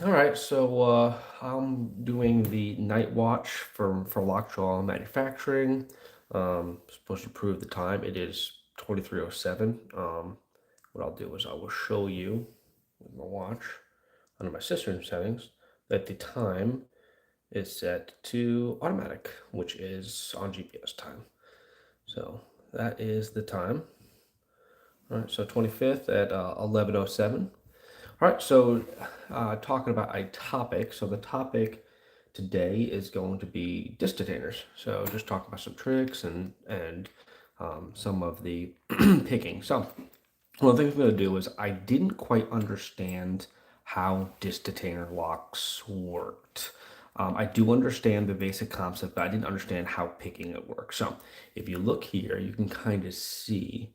All right, so I'm doing the night watch for Lockjaw Manufacturing. Supposed to prove the time. It is 23:07. What I'll do is I will show you with my watch under my system settings that the time is set to automatic, which is on GPS time. So that is the time. All right, so 25th at 11:07. All right, so talking about a topic. So the topic today is going to be disc detainers. So just talking about some tricks and some of the picking. So one of the things I'm going to do is I didn't quite understand how disc detainer locks worked. I do understand the basic concept, but I didn't understand how picking it works. So if you look here, you can kind of see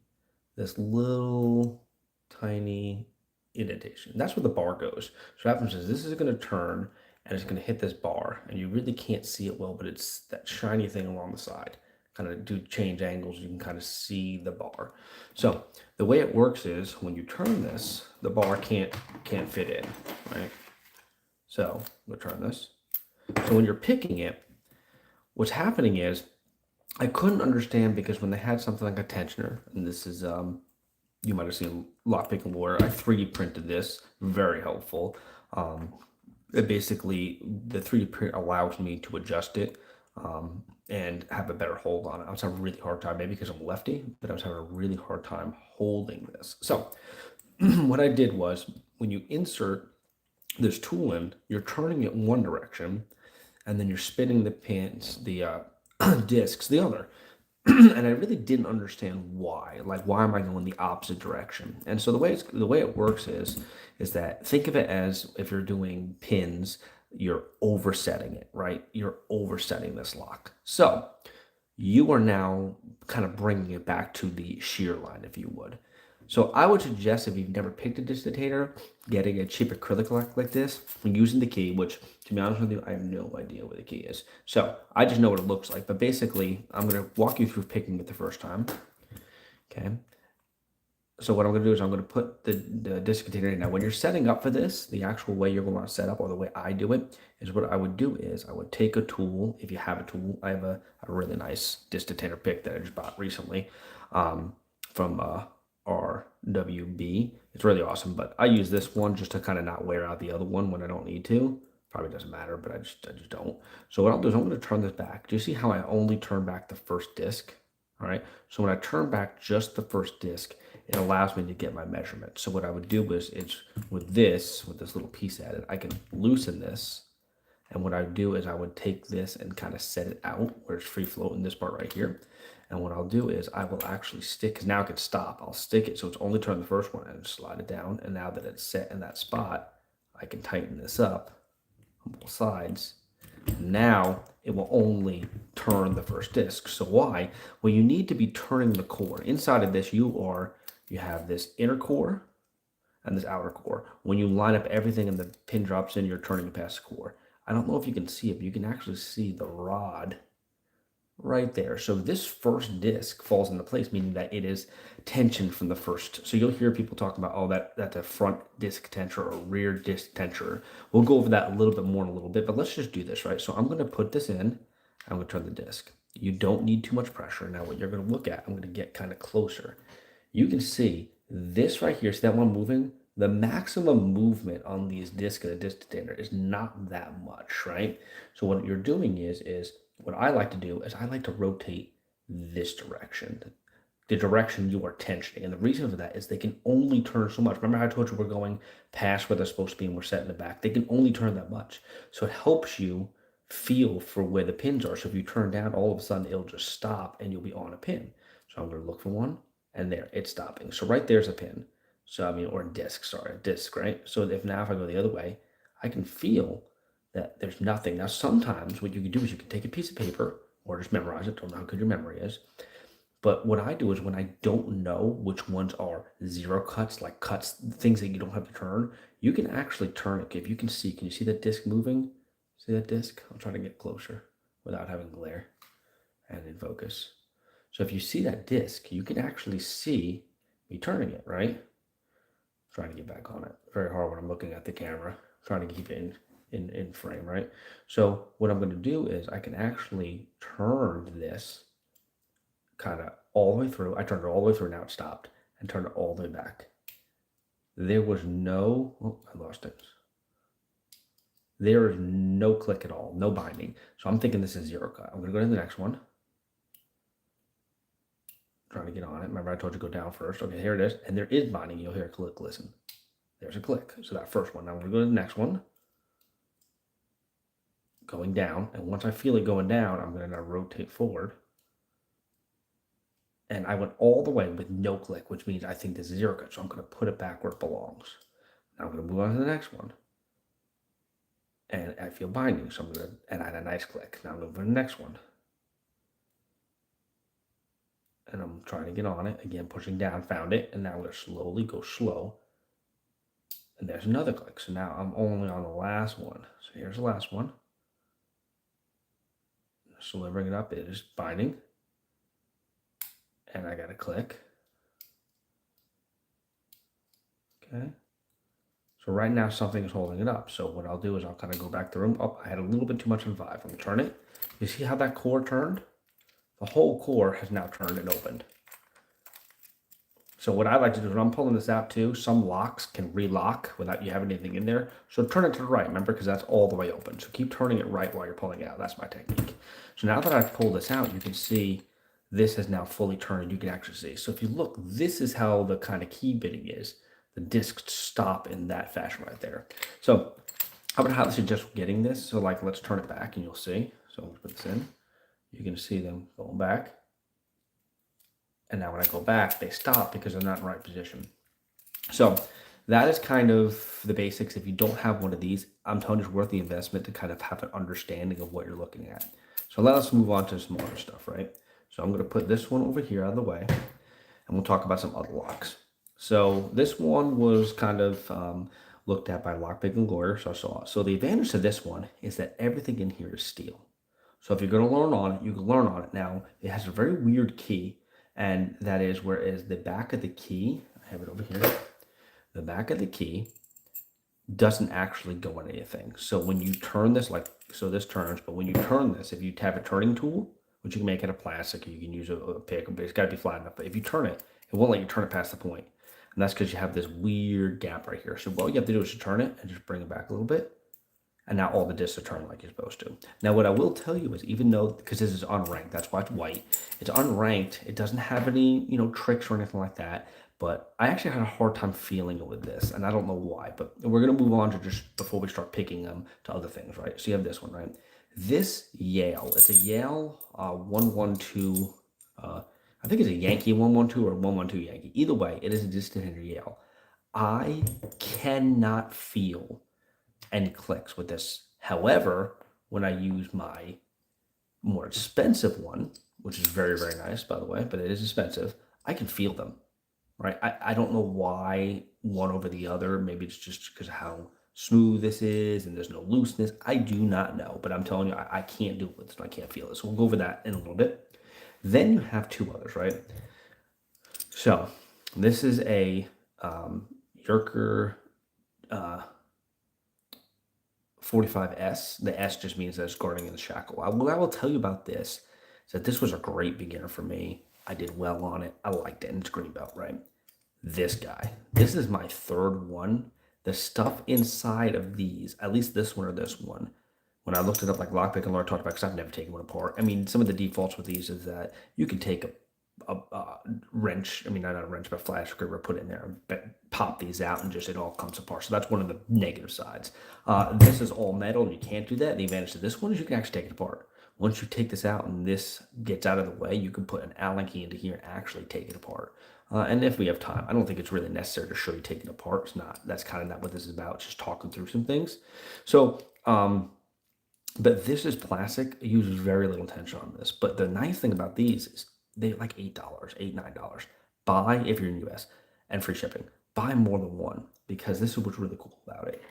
this little tiny indentation. That's where the bar goes. So what happens is this is going to turn and it's going to hit this bar, and you really can't see it well, but it's that shiny thing along the side. Kind of do change angles, you can kind of see the bar. So the way it works is when you turn this, the bar can't fit in, right? So we'll turn this. So when you're picking it, what's happening is I couldn't understand because when they had something like a tensioner, and this is you might have seen lockpick and lawyer. I 3D printed this, very helpful. Um, it basically, the 3D print allows me to adjust it and have a better hold on it. I was having a really hard time, maybe because I'm lefty, but I was having a really hard time holding this. So what I did was when you insert this tool in, you're turning it one direction, and then you're spinning the pins, the discs the other. And I really didn't understand why. Like, why am I going the opposite direction? And so the way it works is that think of it as if you're doing pins, you're oversetting it, right? You're oversetting this lock. So you are now kind of bringing it back to the shear line, if you would. So I would suggest if you've never picked a dictator, getting a cheap acrylic lock like this and using the key, which to be honest with you, I have no idea what the key is. So I just know what it looks like. But basically, I'm going to walk you through picking it the first time. Okay. So what I'm going to do is I'm going to put the disc container in. Now, when you're setting up for this, the actual way you're going to set up, or the way I do it, is what I would do is I would take a tool. If you have a tool, I have a really nice disc container pick that I just bought recently from RWB. It's really awesome, but I use this one just to kind of not wear out the other one when I don't need to. Probably doesn't matter, but I just don't. So what I'll do is I'm going to turn this back. Do you see how I only turn back the first disc? All right. So when I turn back just the first disc, it allows me to get my measurement. So what I would do is it's with this little piece added, I can loosen this. And what I would do is I would take this and kind of set it out where it's free floating, this part right here. And what I'll do is I will actually stick, because now it can stop. I'll stick it so it's only turn the first one and slide it down. And now that it's set in that spot, I can tighten this up on both sides. Now it will only turn the first disc. So why? Well, you need to be turning the core. Inside of this, you have this inner core and this outer core. When you line up everything and the pin drops in, you're turning it past the core. I don't know if you can see it, but you can actually see the rod right there. So this first disc falls into place, meaning that it is tensioned from the first. So you'll hear people talk about, oh, that's a front disc tensioner or rear disc tensioner. We'll go over that a little bit more in a little bit, but let's just do this, right? So I'm going to put this in. I'm going to turn the disc. You don't need too much pressure. Now what you're going to look at, I'm going to get kind of closer. You can see this right here. See that one moving? The maximum movement on these discs and a disc detainer is not that much, right? So what you're doing is what I like to do is I like to rotate this direction, the direction you are tensioning. And the reason for that is they can only turn so much. Remember how I told you we're going past where they're supposed to be and we're setting it back? They can only turn that much. So it helps you feel for where the pins are. So if you turn down, all of a sudden it'll just stop and you'll be on a pin. So I'm going to look for one, and there, it's stopping. So right there's a pin. So I mean, or a disc, sorry, a disc, right? So if now if I go the other way, I can feel that there's nothing. Now, sometimes what you can do is you can take a piece of paper or just memorize it. Don't know how good your memory is. But what I do is when I don't know which ones are zero cuts, like cuts, things that you don't have to turn, you can actually turn it. If you can see, can you see that disc moving? See that disc? I'm trying to get closer without having glare and in focus. So if you see that disc, you can actually see me turning it, right? Trying to get back on it. Very hard when I'm looking at the camera, trying to keep it in frame, right? So what I'm going to do is I can actually turn this kind of all the way through. I turned it all the way through, now it stopped, and turned it all the way back. There was no, oh, I lost it. There is no click at all, no binding. So I'm thinking this is zero cut. I'm going to go to the next one. Trying to get on it. Remember I told you to go down first. Okay, here it is. And there is binding. You'll hear a click, listen. There's a click. So that first one. Now I'm going to go to the next one. Going down. And once I feel it going down, I'm going to now rotate forward. And I went all the way with no click, which means I think this is zero cut. So I'm going to put it back where it belongs. Now I'm going to move on to the next one. And I feel binding. So I'm going to, and I had a nice click. Now I'm going to move to the next one. And I'm trying to get on it. Again, pushing down, found it. And now I'm going to slowly go slow. And there's another click. So now I'm only on the last one. So here's the last one. Slowly bring it up. It is binding. And I got to click. Okay. So right now something is holding it up. So what I'll do is I'll kind of go back through. Oh, I had a little bit too much on 5. I'm going to turn it. You see how that core turned? The whole core has now turned and opened. So what I like to do is when I'm pulling this out too, some locks can relock without you having anything in there. So turn it to the right, remember, because that's all the way open. So keep turning it right while you're pulling it out. That's my technique. So now that I've pulled this out, you can see this has now fully turned. You can actually see. So if you look, this is how the kind of key bitting is. The discs stop in that fashion right there. So I would highly suggest getting this. So like, let's turn it back and you'll see. So let's put this in. You can see them going back. And now when I go back, they stop because they're not in the right position. So that is kind of the basics. If you don't have one of these, I'm telling you it's worth the investment to kind of have an understanding of what you're looking at. So let us move on to some other stuff, right? So I'm going to put this one over here out of the way, and we'll talk about some other locks. So this one was kind of looked at by Lockpick and Lawyer. So the advantage to this one is that everything in here is steel. So if you're going to learn on it, you can learn on it. Now, it has a very weird key, and that is whereas the back of the key, I have it over here, the back of the key doesn't actually go in anything. So when you turn this, like, so this turns, but when you turn this, if you have a turning tool, which you can make out of plastic, you can use a pick, but it's got to be flat enough. But if you turn it, it won't let you turn it past the point. And that's because you have this weird gap right here. So what you have to do is to turn it and just bring it back a little bit. And now all the discs are turned like you're supposed to. Now, what I will tell you is, even though, because this is unranked, that's why it's white. It's unranked. It doesn't have any, tricks or anything like that. But I actually had a hard time feeling it with this, and I don't know why. But we're going to move on to just, before we start picking them, to other things, right? So you have this one, right? This Yale, it's a Yale 112, I think it's a Yankee 112 or 112 Yankee. Either way, it is a detainer Yale. I cannot feel any clicks with this. However, when I use my more expensive one, which is very, very nice, by the way, but it is expensive, I can feel them, right? I don't know why one over the other. Maybe it's just because of how smooth this is and there's no looseness. I do not know, but I'm telling you, I can't do it with this. I can't feel it. So we'll go over that in a little bit. Then you have two others, right? So this is a Yerker 45S. The S just means that it's guarding in the shackle. What I will tell you about this is that this was a great beginner for me. I did well on it. I liked it, and it's green belt, right? This guy. This is my third one. The stuff inside of these, at least this one or this one, when I looked it up, like Lockpick and Laura talked about, because I've never taken one apart. I mean, some of the defaults with these is that you can take a wrench, I mean, not a wrench, but a flash screwdriver, put it in there and pop these out, and just it all comes apart. So that's one of the negative sides. This is all metal. You can't do that. The advantage to this one is you can actually take it apart. Once you take this out and this gets out of the way, you can put an Allen key into here and actually take it apart. And if we have time, I don't think it's really necessary to show you taking it apart. It's not. That's kind of not what this is about. It's just talking through some things. So, but this is plastic. It uses very little tension on this. But the nice thing about these is they're like $8, $9. Buy, if you're in the US, and free shipping. Buy more than one, because this is what's really cool about it.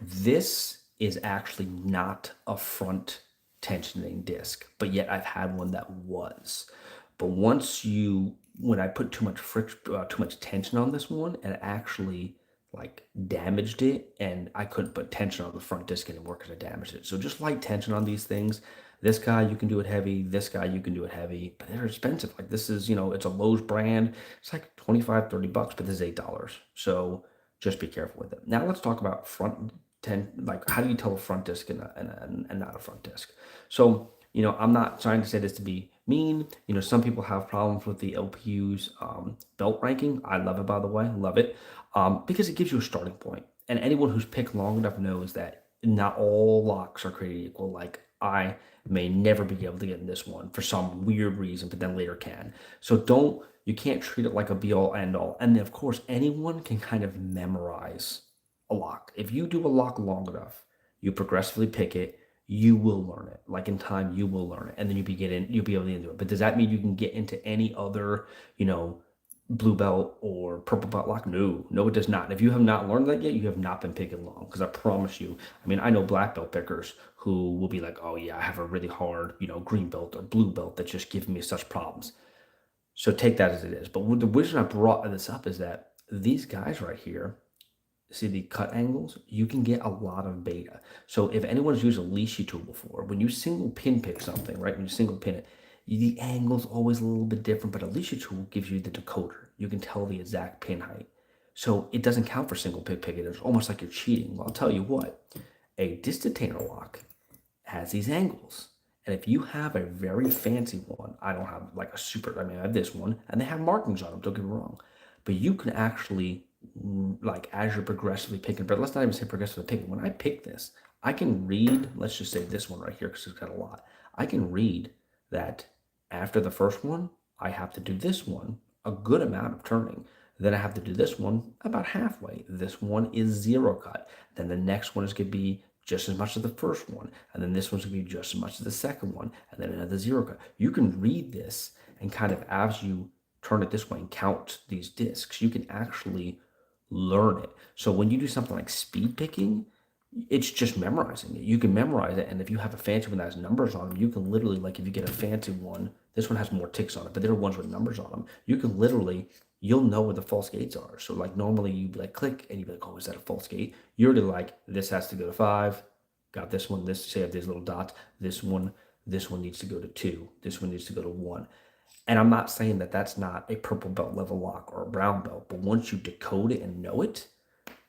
This is actually not a front tensioning disc, but yet I've had one that was. But once you when I put too much friction, too much tension on this one, and it actually like damaged it, and I couldn't put tension on the front disc anymore because I damaged it. So just light tension on these things. This guy you can do it heavy. This guy you can do it heavy, but they're expensive. Like this is, it's a Lowe's brand. It's like 25, $30, but this is $8. So just be careful with it. Now let's talk about front ten. Like how do you tell a front disc and not a front disc? So I'm not trying to say this to be mean. Some people have problems with the LPU's belt ranking. I love it, by the way, love it, because it gives you a starting point. And anyone who's picked long enough knows that not all locks are created equal. Like I may never be able to get in this one for some weird reason, but then later can. So you can't treat it like a be all end all. And of course, anyone can kind of memorize a lock. If you do a lock long enough, you progressively pick it, you will learn it. Like in time, you will learn it, and then you'll be able to do it. But does that mean you can get into any other, blue belt or purple belt lock? No, no, it does not. And if you have not learned that yet, you have not been picking long. Because I promise you, I mean, I know black belt pickers who will be like, oh yeah, I have a really hard, green belt or blue belt that just gives me such problems. So take that as it is. But the reason I brought this up is that these guys right here, see the cut angles, you can get a lot of beta. So if anyone's used a Leashy tool before, when you single pin pick something, right, when you single pin it, the angle's always a little bit different, but a Leashy tool gives you the decoder. You can tell the exact pin height. So it doesn't count for single pin picking. It's almost like you're cheating. Well, I'll tell you what, a disc detainer lock has these angles. And if you have a very fancy one, I don't have like a super, I mean, I have this one, and they have markings on them, don't get me wrong. But you can actually, like, as you're progressively picking, but let's not even say progressively picking. When I pick this, I can read, let's just say this one right here, because it's got a lot. I can read that after the first one, I have to do this one a good amount of turning. Then I have to do this one about halfway. This one is zero cut. Then the next one is going to be just as much as the first one. And then this one's going to be just as much as the second one. And then another zero cut. You can read this and kind of, as you turn it this way and count these discs, you can actually learn it. So when you do something like speed picking, it's just memorizing it. You can memorize it, and if you have a fancy one that has numbers on them, you can literally, like, if you get a fancy one, this one has more ticks on it, but there are ones with numbers on them. You can literally, you'll know where the false gates are. So like normally you'd be like click, and you'd be like, oh, is that a false gate? You're already like, this has to go to 5. Got this one. This, say I have these little dots. This one needs to go to 2. This one needs to go to 1. And I'm not saying that that's not a purple belt level lock or a brown belt, but once you decode it and know it,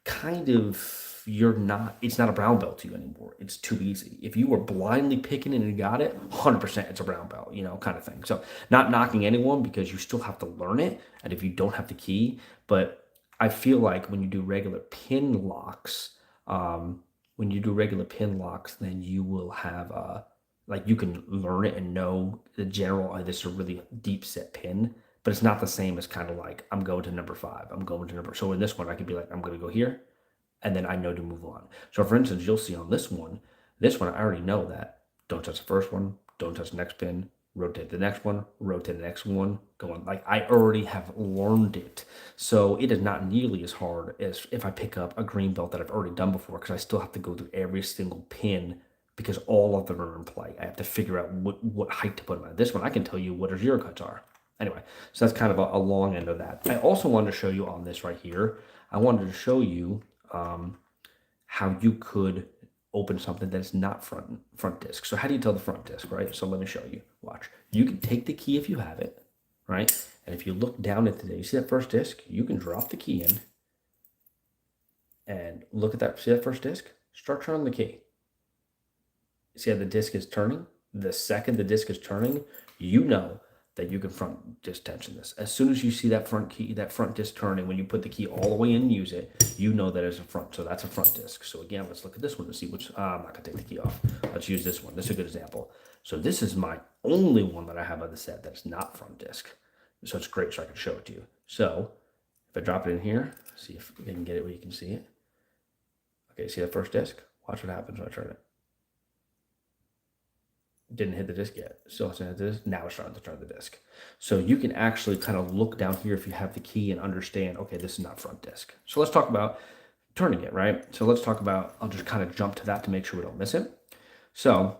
kind of, it's not a brown belt to you anymore. It's too easy. If you were blindly picking it and got it, 100% it's a brown belt, kind of thing. So not knocking anyone, because you still have to learn it, and if you don't have the key, but I feel like when you do regular pin locks, then you will have like, you can learn it and know the general, this is a really deep set pin, but it's not the same as kind of like, I'm going to number 5. So in this one, I could be like, I'm going to go here, and then I know to move on. So for instance, you'll see on this one, I already know that don't touch the first one, don't touch the next pin, rotate the next one, rotate the next one, go on. Like, I already have learned it. So it is not nearly as hard as if I pick up a green belt that I've already done before, because I still have to go through every single pin, because all of them are in play. I have to figure out what height to put them at. This one, I can tell you what our zero cuts are. Anyway, so that's kind of a long end of that. I also wanted to show you on this right here, I wanted to show you how you could open something that's not front disc. So how do you tell the front disc, right? So let me show you. Watch. You can take the key if you have it, right? And if you look down at you see that first disc? You can drop the key in and look at that. See that first disc? Start turning the key. See how the disc is turning? The second the disc is turning, you know that you can front disc tension this. As soon as you see that front disc turning, when you put the key all the way in and use it, you know that it's a front. So that's a front disc. So again, let's look at this one to see which, I'm not gonna take the key off. Let's use this one. This is a good example. So this is my only one that I have of the set that's not front disc. So it's great, so I can show it to you. So if I drop it in here, see if I can get it where you can see it. Okay, see that first disc? Watch what happens when I turn it. Didn't hit the disc yet. Still hasn't hit the disc. Now it's starting to turn the disc. So you can actually kind of look down here if you have the key and understand, okay, this is not front disc. So let's talk about turning it, right? So let's talk about, I'll just kind of jump to that to make sure we don't miss it. So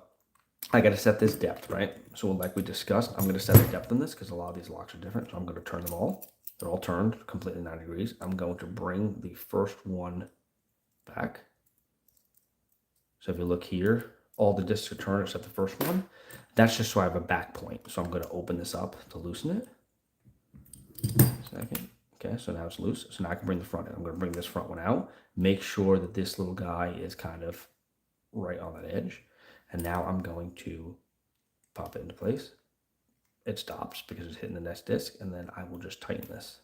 I got to set this depth, right? So like we discussed, I'm going to set a depth on this because a lot of these locks are different. So I'm going to turn them all. They're all turned completely 90 degrees. I'm going to bring the first one back. So if you look here, all the discs are turned except the first one. That's just so I have a back point. So I'm going to open this up to loosen it. Second. Okay, so now it's loose. So now I can bring the front in. I'm going to bring this front one out. Make sure that this little guy is kind of right on that edge. And now I'm going to pop it into place. It stops because it's hitting the next disc, and then I will just tighten this.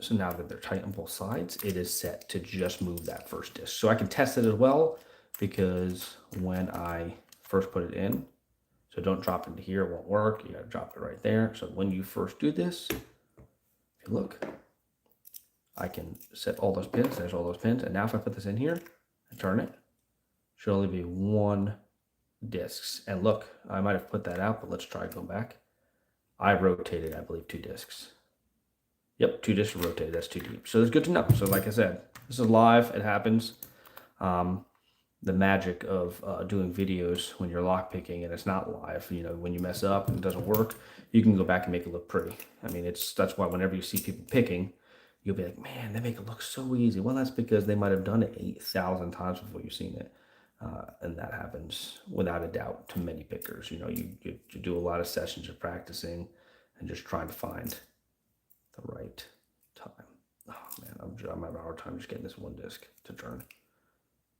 So now that they're tight on both sides, it is set to just move that first disc. So I can test it as well, because when I first put it in, so don't drop into here, it won't work. You gotta drop it right there. So when you first do this, if you look, I can set all those pins, there's all those pins. And now if I put this in here and turn it, should only be one discs. And look, I might have put that out, but let's try going back. I rotated, I believe, 2 discs. Yep, 2 discs rotated. That's too deep. So it's good to know. So like I said, this is live. It happens. The magic of doing videos when you're lock picking and it's not live. You know, when you mess up and it doesn't work, you can go back and make it look pretty. I mean, that's why whenever you see people picking, you'll be like, man, they make it look so easy. Well, that's because they might have done it 8,000 times before you've seen it. And that happens without a doubt to many pickers. You know, you do a lot of sessions of practicing and just trying to find the right time. Oh man, I'm having a hard time just getting this one disc to turn.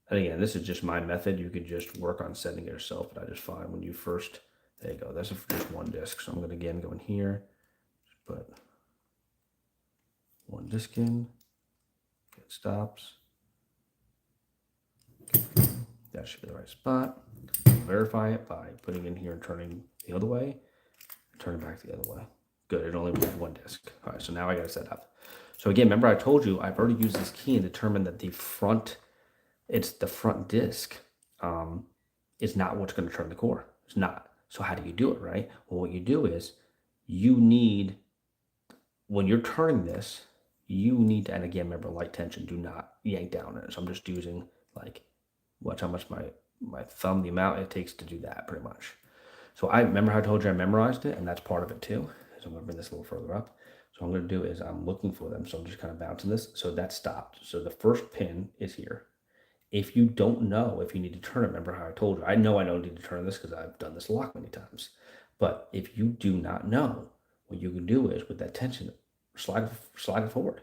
And again, this is just my method. You can just work on setting it yourself, but I just find when you first, there you go, that's just one disc. So I'm going to again go in here, just put one disc in, it stops. That should be the right spot. Verify it by putting in here and turning the other way, turn it back the other way. Good, it only moved one disc. All right, so now I got to set up. So again, remember I told you I've already used this key and determined that the front disc is not what's going to turn the core. It's not. So how do you do it, right? Well, what you do is you need, when you're turning this, you need to, and again, remember light tension, do not yank down it. So I'm just using like, watch how much my thumb, the amount it takes to do that pretty much. So I remember how I told you I memorized it, and that's part of it too. So I'm going to bring this a little further up. So what I'm going to do is I'm looking for them. So I'm just kind of bouncing this. So that stopped. So the first pin is here. If you don't know if you need to turn it, remember how I told you, I know I don't need to turn this because I've done this lock many times. But if you do not know, what you can do is with that tension, slide it forward.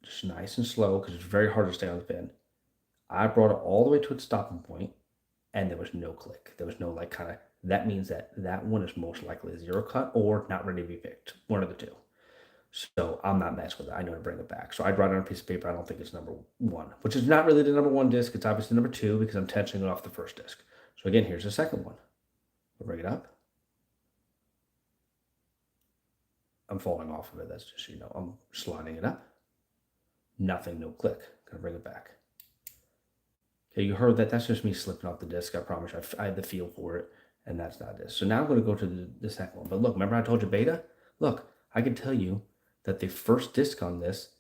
Just nice and slow because it's very hard to stay on the pin. I brought it all the way to its stopping point and there was no click. There was no like kind of, that means that that one is most likely a 0 cut or not ready to be picked. One of the two. So I'm not messing with it. I know to bring it back. So I'd write on a piece of paper. I don't think it's number 1, which is not really the number 1 disc. It's obviously number 2 because I'm tensioning it off the first disc. So again, here's the second one. We'll bring it up. I'm falling off of it. That's just, you know, I'm sliding it up. Nothing, no click. Gonna bring it back. Okay, you heard that. That's just me slipping off the disc. I promise you, I had the feel for it, and that's not this. So now I'm going to go to the second one. But look, remember I told you beta? Look, I can tell you that the first disc on this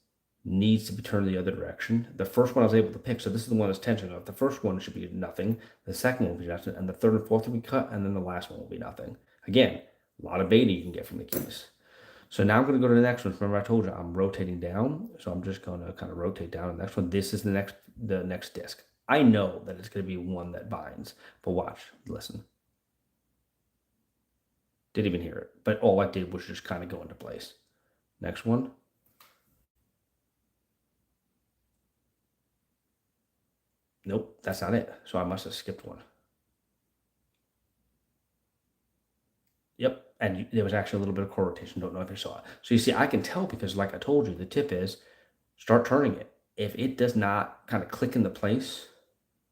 needs to be turned the other direction. The first one I was able to pick, so this is the one that's tensioning off. The first one should be nothing. The second one will be nothing, and the third and fourth will be cut, and then the last one will be nothing. Again, a lot of beta you can get from the keys. So now I'm going to go to the next one. Remember I told you I'm rotating down, so I'm just going to kind of rotate down. The next one, this is the next disc. I know that it's going to be one that binds, but watch, listen. Didn't even hear it, but all I did was just kind of go into place. Next one. Nope, that's not it. So I must have skipped one. Yep, and there was actually a little bit of core rotation. Don't know if you saw it. So you see, I can tell because like I told you, the tip is start turning it. If it does not kind of click into place,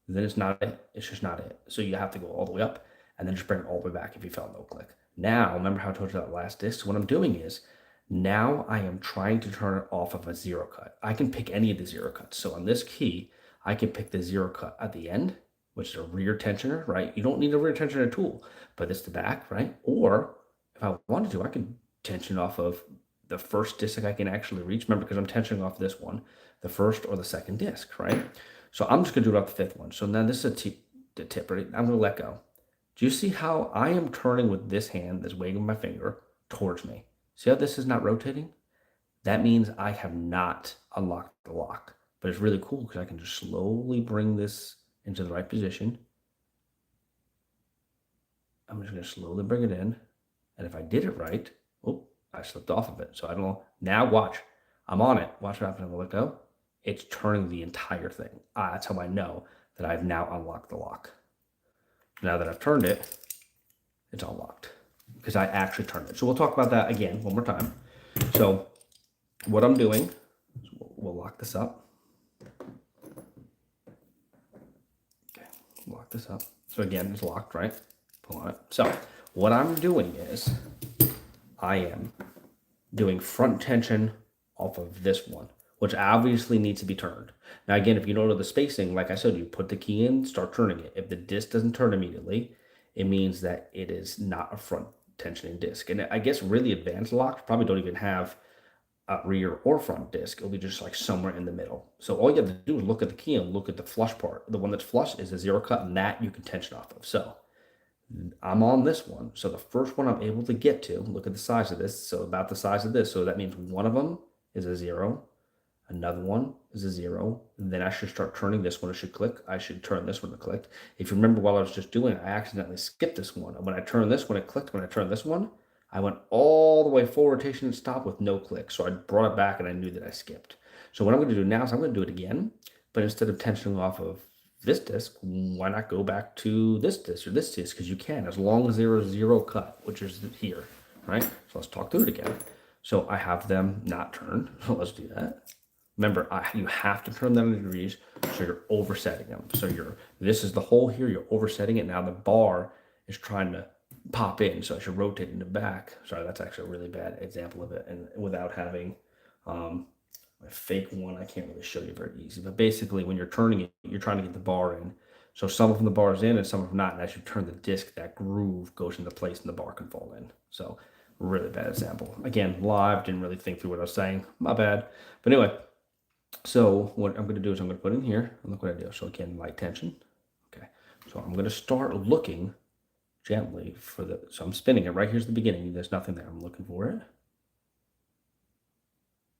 then it's not it. It's just not it. So you have to go all the way up and then just bring it all the way back if you felt no click. Now, remember how I told you that last disc? So what I'm doing is now I am trying to turn it off of a 0 cut. I can pick any of the 0 cuts. So on this key, I can pick the 0 cut at the end, which is a rear tensioner, right? You don't need a rear tensioner tool, but it's the back, right? Or if I wanted to, I can tension off of the first disc I can actually reach. Remember, because I'm tensioning off this one, the first or the second disc, right? So I'm just going to do it off the 5th one. So now this is the tip, right? I'm going to let go. Do you see how I am turning with this hand that's waving my finger towards me? See how this is not rotating? That means I have not unlocked the lock. But it's really cool because I can just slowly bring this into the right position. I'm just going to slowly bring it in. And if I did it right, oh, I slipped off of it. So I don't know. Now watch. I'm on it. Watch what happens when I let go. It's turning the entire thing. That's how I know that I've now unlocked the lock. Now that I've turned it, it's unlocked because I actually turned it. So we'll talk about that again one more time. So what I'm doing, we'll lock this up. Okay, lock this up. So again, it's locked, right? Pull on it. So what I'm doing is I am doing front tension off of this one, which obviously needs to be turned. Now, again, if you don't know the spacing, like I said, you put the key in, start turning it. If the disc doesn't turn immediately, it means that it is not a front tensioning disc. And I guess really advanced locks probably don't even have a rear or front disc. It'll be just like somewhere in the middle. So all you have to do is look at the key and look at the flush part. The one that's flush is a zero cut, and that you can tension off of. So I'm on this one. So the first one I'm able to get to, look at the size of this. So about the size of this. So that means one of them is a zero. Another one is a zero. And then I should start turning this one. It should click. I should turn this one to click. If you remember while I was just doing it, I accidentally skipped this one. And when I turned this one, it clicked. When I turned this one, I went all the way forward, rotation and stop with no click. So I brought it back and I knew that I skipped. So what I'm going to do now is I'm going to do it again. But instead of tensioning off of this disc, why not go back to this disc or this disc? Because you can, as long as there is zero cut, which is here, right? So let's talk through it again. So I have them not turned. So let's do that. Remember, you have to turn them in degrees, so you're oversetting them. So this is the hole here, you're oversetting it. Now the bar is trying to pop in, so I should rotate in the back. Sorry, that's actually a really bad example of it. And without having a fake one, I can't really show you very easy. But basically, when you're turning it, you're trying to get the bar in. So some of them the bar is in and some of them not. And as you turn the disc, that groove goes into place and the bar can fall in. So really bad example. Again, live, didn't really think through what I was saying. My bad. But anyway, so what I'm going to do is I'm going to put in here, and look what I do. So again, light tension. Okay, so I'm going to start looking gently for so I'm spinning it. Right here's the beginning. There's nothing there. I'm looking for it.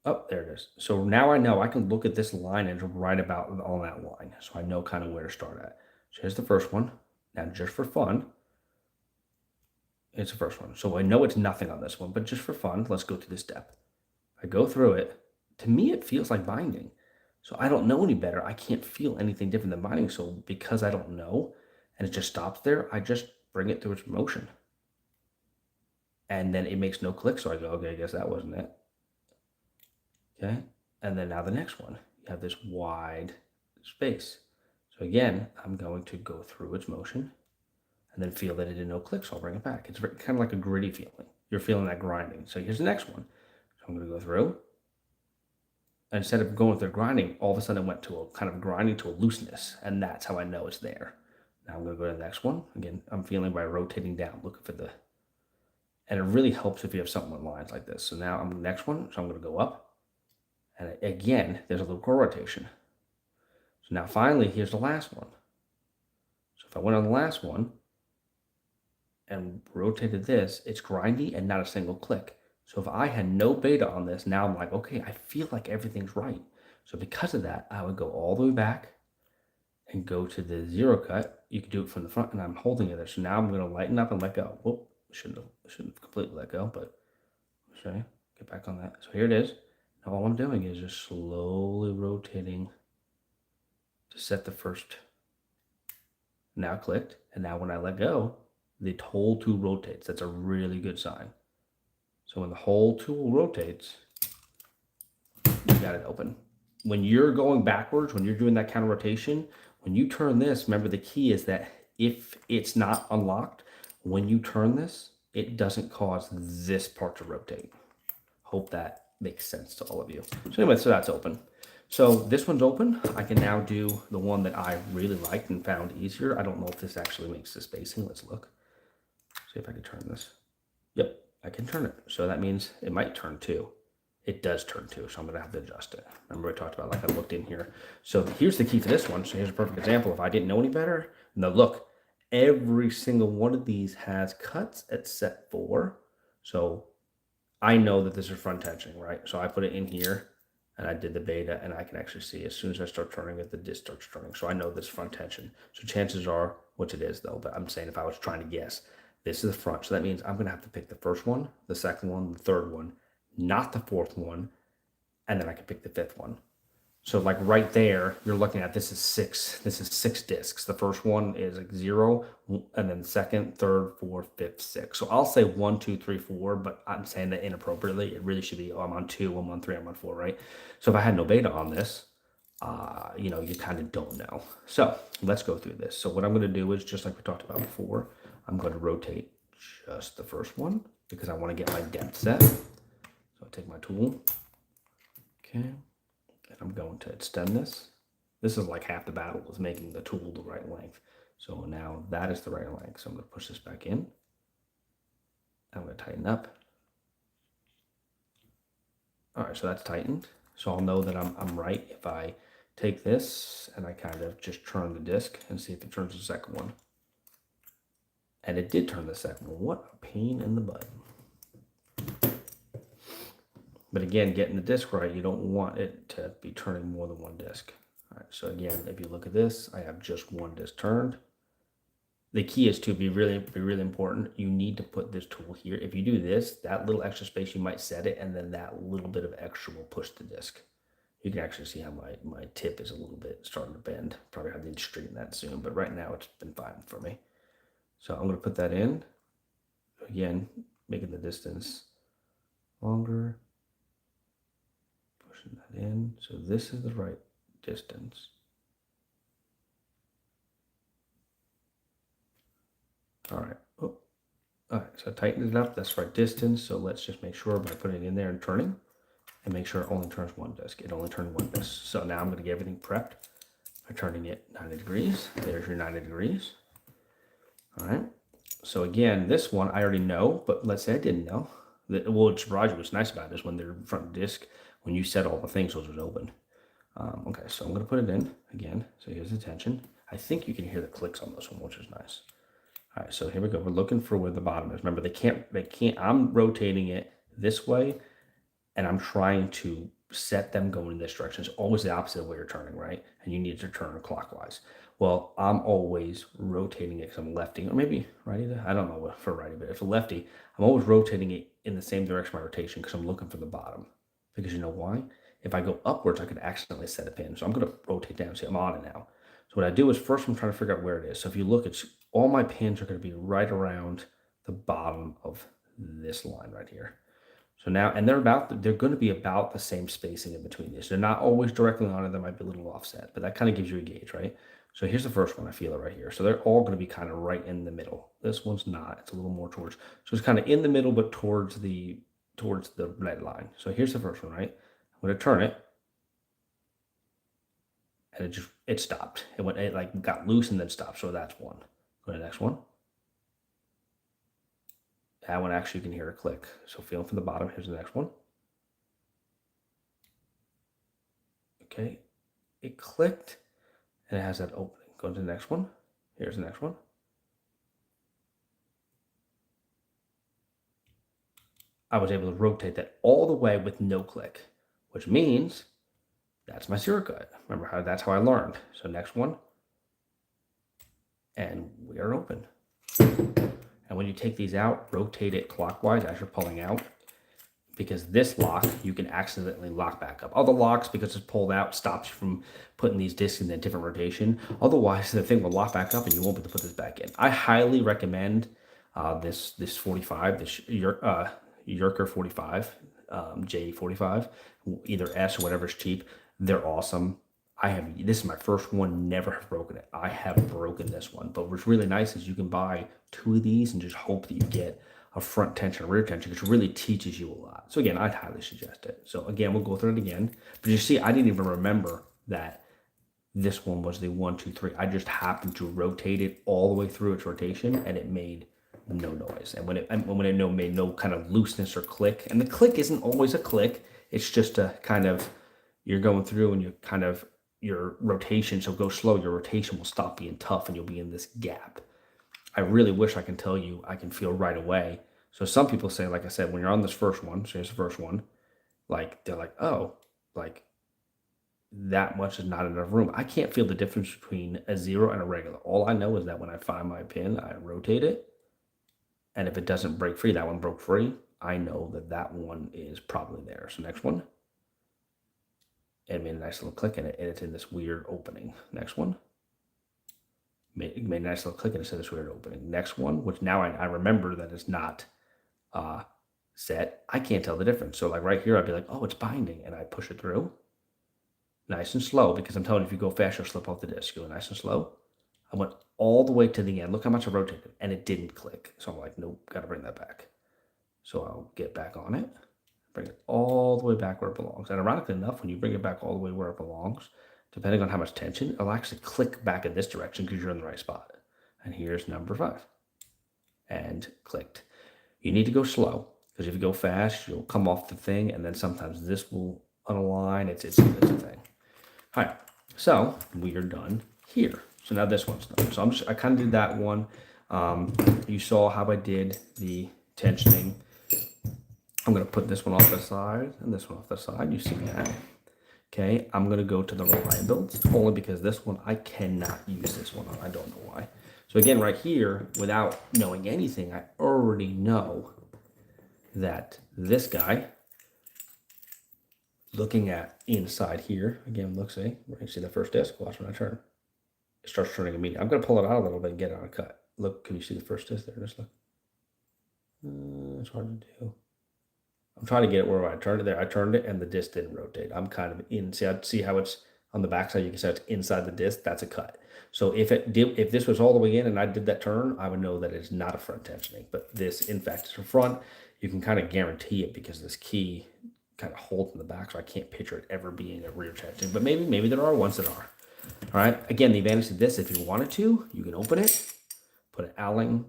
Oh, there it is. So now I know I can look at this line and right about on that line. So I know kind of where to start at. So here's the first one. Now just for fun, it's the first one. So I know it's nothing on this one, but just for fun, let's go through this step. I go through it. To me, it feels like binding. So I don't know any better. I can't feel anything different than binding. So because I don't know, and it just stops there, I just bring it through its motion. And then it makes no click. So I go, okay, I guess that wasn't it. Okay. And then now the next one, you have this wide space. So again, I'm going to go through its motion and then feel that it did no click. So I'll bring it back. It's kind of like a gritty feeling. You're feeling that grinding. So here's the next one. So I'm going to go through. And instead of going through grinding, all of a sudden it went to a kind of grinding to a looseness. And that's how I know it's there. Now I'm going to go to the next one. Again, I'm feeling by rotating down, looking for the, and it really helps if you have something with lines like this. So now I'm the next one. So I'm going to go up. And again, there's a little core rotation. So now finally, here's the last one. So if I went on the last one and rotated this, it's grindy and not a single click. So if I had no beta on this, now I'm like, okay, I feel like everything's right. So because of that, I would go all the way back and go to the zero cut. You can do it from the front, and I'm holding it there. So now I'm going to lighten up and let go. Whoop, shouldn't have completely let go, but I'll show you. Get back on that. So here it is. Now all I'm doing is just slowly rotating to set the first. Now clicked, and now when I let go, the whole tool rotates. That's a really good sign. So when the whole tool rotates, you got it open. When you're going backwards, when you're doing that counter rotation, when you turn this, remember the key is that if it's not unlocked, when you turn this, it doesn't cause this part to rotate. Hope that makes sense to all of you. So anyway, so that's open. So this one's open. I can now do the one that I really liked and found easier. I don't know if this actually makes the spacing. Let's look. See if I can turn this. Yep, I can turn it. So that means it might turn too. it does turn 2, so I'm going to have to adjust it. Remember I talked about, like, I looked in here. So here's the key for this one. So here's a perfect example. If I didn't know any better, now look, every single one of these has cuts except for, so I know that this is front tensioning, right? So I put it in here and I did the beta, and I can actually see as soon as I start turning it, the disc starts turning. So I know this front tension. So chances are, which it is though, but I'm saying if I was trying to guess, this is the front. So that means I'm going to have to pick the first one, the second one, the third one, not the fourth one, and then I can pick the fifth one. So like right there, you're looking at this is six discs. The first one is like 0, and then second, third, fourth, fifth, sixth. So I'll say 1, 2, 3, 4, but I'm saying that inappropriately. It really should be, oh, I'm on 2, I'm on 3, I'm on 4, right? So if I had no beta on this, you kind of don't know. So let's go through this. So what I'm going to do is, just like we talked about before, I'm going to rotate just the first one because I want to get my depth set. So I'll take my tool. Okay. And I'm going to extend this. This is like half the battle, is making the tool the right length. So now that is the right length. So I'm going to push this back in. I'm going to tighten up. All right, so that's tightened. So I'll know that I'm right if I take this and I kind of just turn the disc and see if it turns the second one. And it did turn the second one. What a pain in the butt. But again, getting the disc right, you don't want it to be turning more than one disc. All right, so again, if you look at this, I have just one disc turned. The key is to be really important. You need to put this tool here. If you do this, that little extra space, you might set it, and then that little bit of extra will push the disc. You can actually see how my tip is a little bit starting to bend. Probably have to straighten that soon, but right now it's been fine for me. So I'm going to put that in. Again, making the distance longer. Pushing that in. So this is the right distance. All right. Oh. All right. So I tightened it up. That's the right distance. So let's just make sure by putting it in there and turning, and make sure it only turns one disc. It only turned one disc. So now I'm going to get everything prepped by turning it 90 degrees. There's your 90 degrees. All right. So again, this one I already know, but let's say I didn't know. Well, it surprised you. What's nice about it is when their front disc, when you set all the things, those was open. Okay, so I'm going to put it in again. So here's the tension. I think you can hear the clicks on this one, which is nice. All right, so here we go. We're looking for where the bottom is. Remember, they can't, I'm rotating it this way, and I'm trying to set them going in this direction. It's always the opposite of where you're turning, right? And you need to turn clockwise. Well, I'm always rotating it because I'm lefty, or maybe righty. I don't know for righty, but if a lefty, I'm always rotating it in the same direction by rotation because I'm looking for the bottom. Because you know why? If I go upwards, I could accidentally set a pin. So I'm going to rotate down. See, I'm on it now. So what I do is first I'm trying to figure out where it is. So if you look, it's all my pins are going to be right around the bottom of this line right here. So now, and they're going to be about the same spacing in between these. They're not always directly on it. There might be a little offset, but that kind of gives you a gauge, right? So here's the first one. I feel it right here. So they're all going to be kind of right in the middle. This one's not. It's a little more towards. So it's kind of in the middle, but towards the red line. So here's the first one, right? I'm going to turn it, and it stopped. It like got loose and then stopped. So that's one. Go to the next one. That one actually you can hear a click. So feeling from the bottom. Here's the next one. Okay, it clicked, and it has that opening. Go to the next one. Here's the next one. I was able to rotate that all the way with no click, which means that's my zero cut. Remember how that's how I learned. So next one, and we are open. And when you take these out, rotate it clockwise as you're pulling out, because this lock, you can accidentally lock back up. Other locks, because it's pulled out, stops you from putting these discs in a different rotation. Otherwise, the thing will lock back up and you won't be able to put this back in. I highly recommend this 45, this Yerker 45, J45, either S or whatever's cheap. They're awesome. This is my first one, never have broken it. I have broken this one. But what's really nice is you can buy 2 of these and just hope that you get a front tension, a rear tension, which really teaches you a lot. So again, I'd highly suggest it. So again, we'll go through it again. But you see, I didn't even remember that this one was the 1, 2, 3. I just happened to rotate it all the way through its rotation, and it made no noise. And when it made no kind of looseness or click, and the click isn't always a click. It's just a kind of, you're going through and you kind of, your rotation, so go slow, your rotation will stop being tough and you'll be in this gap. I really wish I can tell you I can feel right away. So some people say, like I said, when you're on this first one, so here's the first one, like they're like, oh, like that much is not enough room. I can't feel the difference between a zero and a regular. All I know is that when I find my pin, I rotate it. And if it doesn't break free, that one broke free, I know that that one is probably there. So next one, it made a nice little click in it, and it's in this weird opening. Next one, made a nice little click and it's in this weird opening. Next one, which now I remember that it's not set. I can't tell the difference. So like right here, I'd be like, oh, it's binding, and I push it through. Nice and slow, because I'm telling you, if you go fast, you'll slip off the disc. Go nice and slow. I went all the way to the end. Look how much I rotated, and it didn't click. So I'm like, nope, got to bring that back. So I'll get back on it, bring it all the way back where it belongs. And ironically enough, when you bring it back all the way where it belongs, depending on how much tension, it'll actually click back in this direction because you're in the right spot. And here's number 5. And clicked. You need to go slow, because if you go fast, you'll come off the thing, and then sometimes this will unalign. It's a thing. All right, so we are done here. So now this one's done. So I kind of did that one. You saw how I did the tensioning. I'm going to put this one off the side and this one off the side. You see that? Okay, I'm going to go to the reliability, only because this one, I cannot use this one on. I don't know why. So again, right here, without knowing anything, I already know that this guy, looking at inside here, again, look, see, right, see the first disc? Watch when I turn. It starts turning immediately. I'm going to pull it out a little bit and get it on a cut. Look, can you see the first disc there? Just look. It's hard to do. I'm trying to get it where I turned it there. I turned it and the disc didn't rotate. I'm kind of in. See how it's on the backside? You can see it's inside the disc. That's a cut. So if this was all the way in and I did that turn, I would know that it's not a front tensioning. But this, in fact, is a front. You can kind of guarantee it because this key kind of holds in the back, so I can't picture it ever being a rear tensioning. But maybe there are ones that are. All right. Again, the advantage of this, if you wanted to, you can open it, put an Allen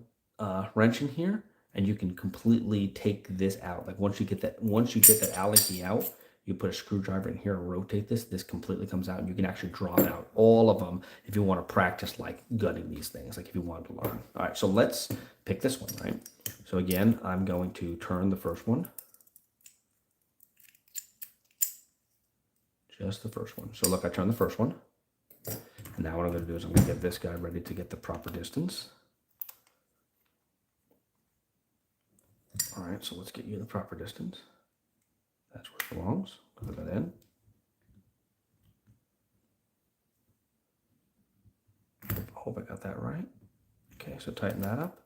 wrench in here, and you can completely take this out. Like once you get that Allen key out, you put a screwdriver in here and rotate this. This completely comes out, and you can actually draw out all of them if you want to practice like gutting these things, like if you wanted to learn. All right, so let's pick this one, right? So again, I'm going to turn the first one. Just the first one. So look, I turned the first one. And now what I'm going to do is I'm going to get this guy ready to get the proper distance. All right, so let's get you the proper distance. That's where it belongs. Put that in. Hope I got that right. Okay, so tighten that up.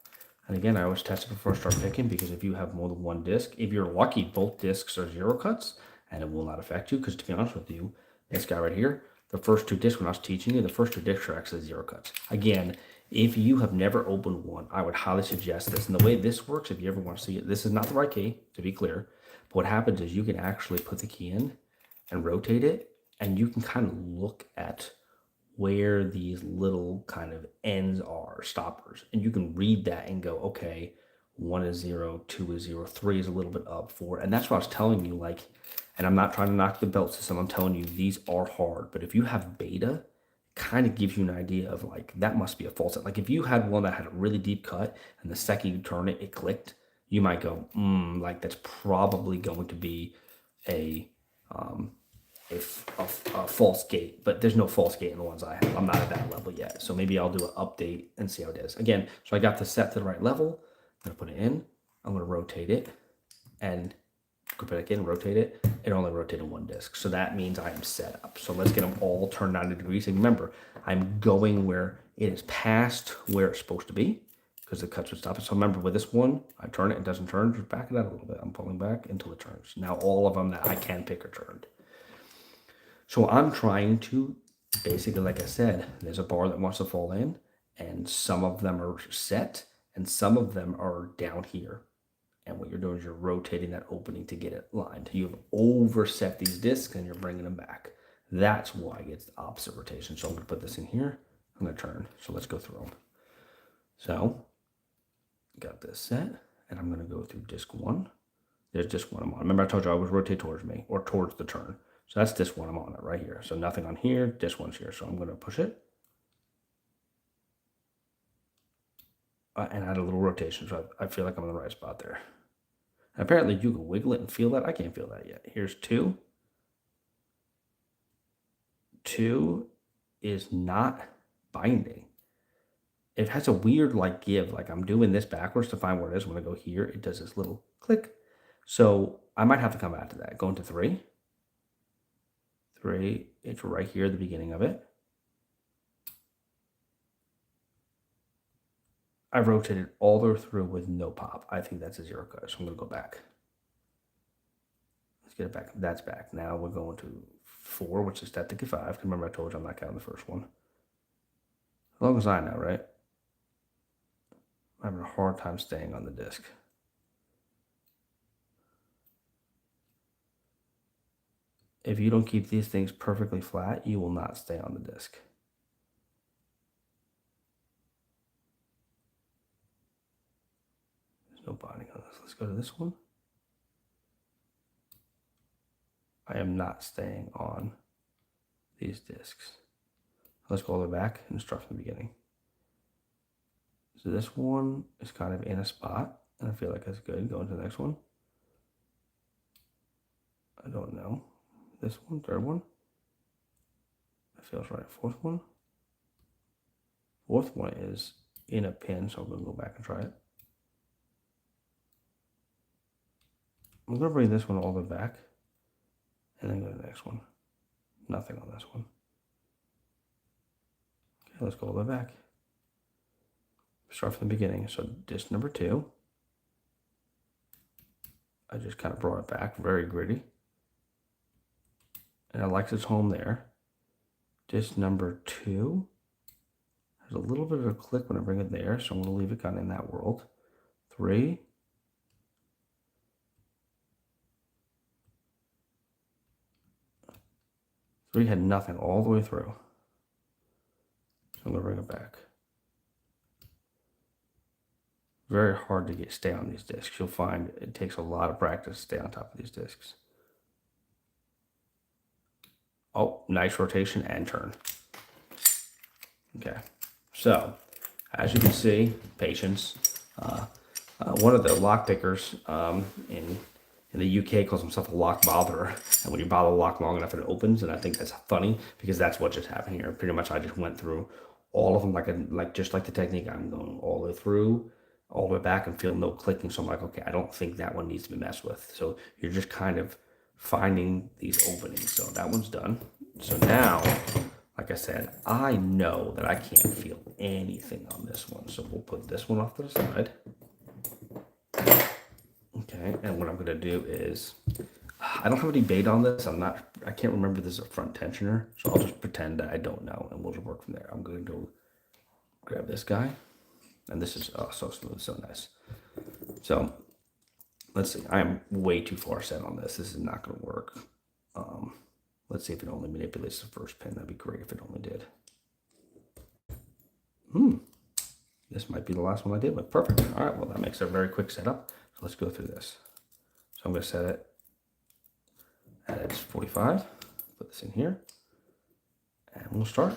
And again, I always test it before I start picking, because if you have more than one disc, if you're lucky, both discs are 0 cuts, and it will not affect you, because to be honest with you, this guy right here, the first 2 discs when I was teaching you, the first 2 discs are actually 0 cuts. Again, if you have never opened one, I would highly suggest this. And the way this works, if you ever want to see it, this is not the right key, to be clear. But what happens is you can actually put the key in and rotate it, and you can kind of look at where these little kind of ends are, stoppers. And you can read that and go, okay, 1 is 0, 2 is 0, 3 is a little bit up, 4. And that's what I was telling you, like, and I'm not trying to knock the belt system. I'm telling you, these are hard. But if you have beta, kind of gives you an idea of like, that must be a false set. Like if you had one that had a really deep cut and the second you turn it, it clicked, you might go, like that's probably going to be a false gate. But there's no false gate in the ones I have. I'm not at that level yet. So maybe I'll do an update and see how it is. Again, so I got this set to the right level. I'm going to put it in. I'm going to rotate it and go back in, rotate it. It only rotated 1 disc. So that means I am set up. So let's get them all turned 90 degrees. And remember, I'm going where it is past where it's supposed to be, because the cuts would stop it. So remember, with this one, I turn it, it doesn't turn, just back it out a little bit. I'm pulling back until it turns. Now all of them that I can pick are turned. So I'm trying to, basically, like I said, there's a bar that wants to fall in, and some of them are set, and some of them are down here. And what you're doing is you're rotating that opening to get it lined. You've overset these discs and you're bringing them back. That's why it's the opposite rotation. So I'm going to put this in here. I'm going to turn. So let's go through them. So got this set, and I'm going to go through disc 1. There's this one I'm on. Remember I told you I would rotate towards me or towards the turn. So that's this one I'm on it right here. So nothing on here, this one's here. So I'm going to push it. And add a little rotation. So I feel like I'm in the right spot there. And apparently you can wiggle it and feel that. I can't feel that yet. Here's 2. 2 is not binding. It has a weird like give, like I'm doing this backwards to find where it is. When I go here, it does this little click. So I might have to come back to that. Go into 3. 3, it's right here at the beginning of it. I rotated all the way through with no pop. I think that's a 0 cut, so I'm going to go back. Let's get it back. That's back. Now we're going to 4, which is step to 5. Remember I told you I'm not counting the first one. As long as I know, right? I'm having a hard time staying on the disc. If you don't keep these things perfectly flat, you will not stay on the disc. There's no binding on this. Let's go to this one. I am not staying on these discs. Let's go all the way back and start from the beginning. So this one is kind of in a spot, and I feel like that's good. Going to the next one. I don't know. This one, third one. That feels right. Fourth one. Fourth one is in a pin, so I'm going to go back and try it. I'm going to bring this one all the way back, and then go to the next one. Nothing on this one. Okay, let's go all the way back. Start from the beginning. So disc number 2. I just kind of brought it back, very gritty. And I like its home there. Disc number 2 has a little bit of a click when I bring it there, so I'm going to leave it kind of in that world. 3. Three had nothing all the way through. So I'm going to bring it back. Very hard to stay on these discs. You'll find it takes a lot of practice to stay on top of these discs. Oh, nice rotation and turn. Okay, so as you can see, patience. One of the lock pickers in the UK calls himself a lock botherer, and when you bother a lock long enough, it opens. And I think that's funny because that's what just happened here. Pretty much, I just went through all of them just like the technique. I'm going all the way through, all the way back, and feel no clicking. So I'm like, okay, I don't think that one needs to be messed with. So you're just kind of finding these openings. So that one's done. So now, like I said, I know that I can't feel anything on this one. So we'll put this one off to the side. Okay, and what I'm going to do is, I don't have any bait on this. I can't remember this is a front tensioner. So I'll just pretend that I don't know, and we'll just work from there. I'm going to go grab this guy. And this is so smooth, so nice. So let's see. I am way too far set on this. This is not going to work. Let's see if it only manipulates the first pin. That'd be great if it only did. This might be the last one I did with. Perfect. All right, well, that makes a very quick setup. So let's go through this. So I'm going to set it at X 45. Put this in here. And we'll start.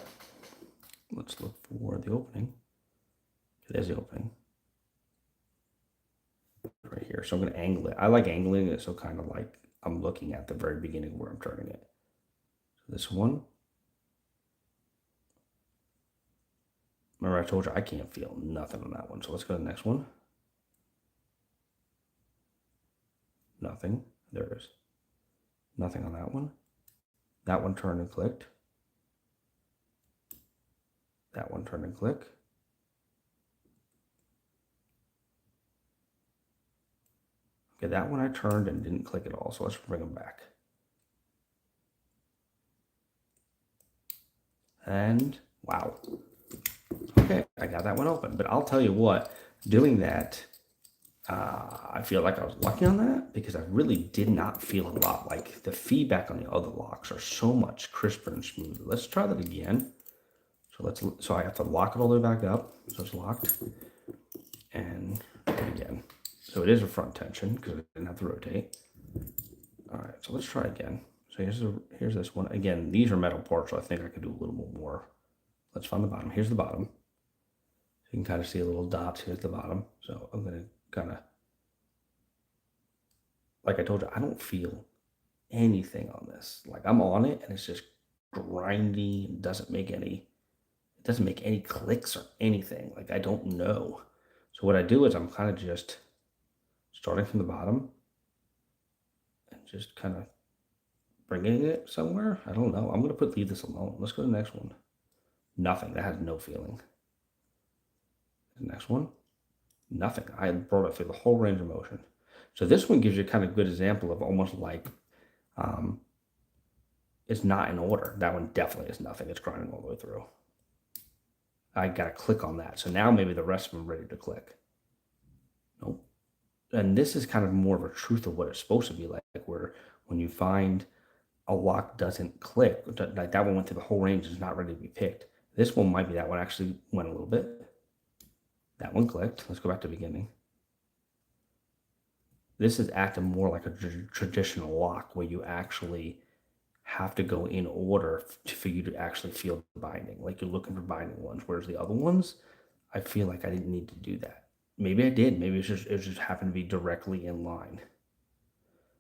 Let's look for the opening. There's the opening. Right here. So I'm going to angle it. I like angling it so kind of like I'm looking at the very beginning where I'm turning it. So this one. Remember I told you I can't feel nothing on that one. So let's go to the next one. Nothing. There's nothing on that one. That one turned and clicked. That one turned and clicked. Okay, that one I turned and didn't click at all, so let's bring them back. And wow. Okay, I got that one open. But I'll tell you what, doing that, I feel like I was lucky on that because I really did not feel a lot. Like the feedback on the other locks are so much crisper and smoother. Let's try that again. So I have to lock it all the way back up. So it's locked. And again. So it is a front tension because it didn't have to rotate. All right, so let's try again. So here's this one. Again, these are metal parts, so I think I could do a little bit more. Let's find the bottom. Here's the bottom. You can kind of see a little dots here at the bottom. So I'm gonna kind of, like I told you, I don't feel anything on this. Like I'm on it and it's just grindy. It doesn't make any clicks or anything. Like I don't know. So what I do is I'm kind of just starting from the bottom and just kind of bringing it somewhere. I don't know. I'm gonna leave this alone. Let's go to the next one. Nothing. That has no feeling. The next one, nothing. I brought it through the whole range of motion. So this one gives you kind of good example of almost like um, it's not in order. That one definitely is nothing. It's grinding all the way through. I got to click on that. So now maybe the rest of them are ready to click. Nope. And this is kind of more of a truth of what it's supposed to be like, where when you find a lock doesn't click, like that one went through the whole range, is not ready to be picked. This one might be that one actually went a little bit. That one clicked. Let's go back to the beginning. This is acting more like a traditional lock where you actually have to go in order for you to actually feel the binding. Like you're looking for binding ones, whereas the other ones, I feel like I didn't need to do that. Maybe I did. Maybe it just happened to be directly in line.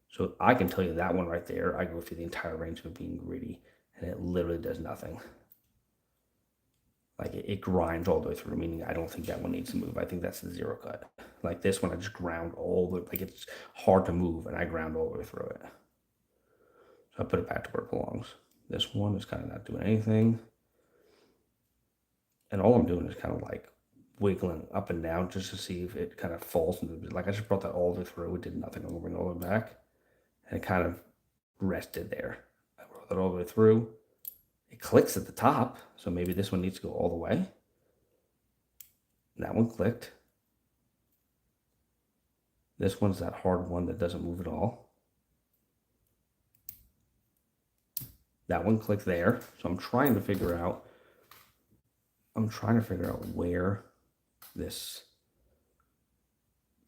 So I can tell you that one right there, I go through the entire range of being greedy, and it literally does nothing. Like it grinds all the way through, meaning I don't think that one needs to move. I think that's the zero cut. Like this one, I just ground all the, like it's hard to move, and I ground all the way through it. So I put it back to where it belongs. This one is kind of not doing anything. And all I'm doing is kind of like wiggling up and down just to see if it kind of falls into, like I just brought that all the way through. It did nothing. I'm going to bring it all the way back. And it kind of rested there. I brought that all the way through. It clicks at the top. So maybe this one needs to go all the way. That one clicked. This one's that hard one that doesn't move at all. That one clicked there. So I'm trying to figure out where this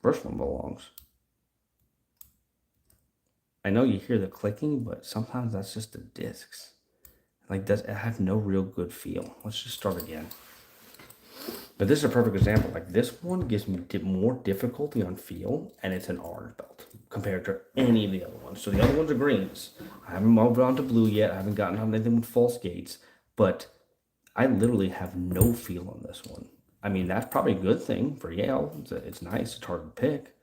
first one belongs. I know you hear the clicking, but sometimes that's just the discs. Like it have no real good feel. Let's just start again. But this is a perfect example. Like this one gives me more difficulty on feel, and it's an orange belt compared to any of the other ones. So the other ones are greens. I haven't moved on to blue yet. I haven't gotten on anything with false gates, but I literally have no feel on this one. I mean, that's probably a good thing for Yale. It's nice. It's hard to pick,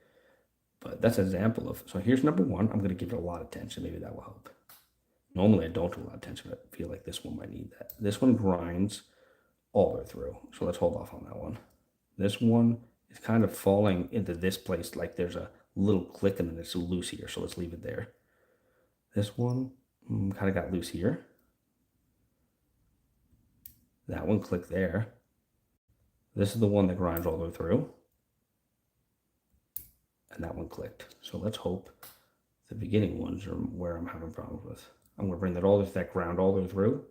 but that's an example of. So here's number one. I'm going to give it a lot of attention. Maybe that will help. Normally, I don't do a lot of attention, but I feel like this one might need that. This one grinds all the way through. So let's hold off on that one. This one is kind of falling into this place. Like there's a little click and then it's loose here. So let's leave it there. This one kind of got loose here. That one clicked there. This is the one that grinds all the way through. And that one clicked. So let's hope the beginning ones are where I'm having problems with. I'm going to bring that ground all the way through.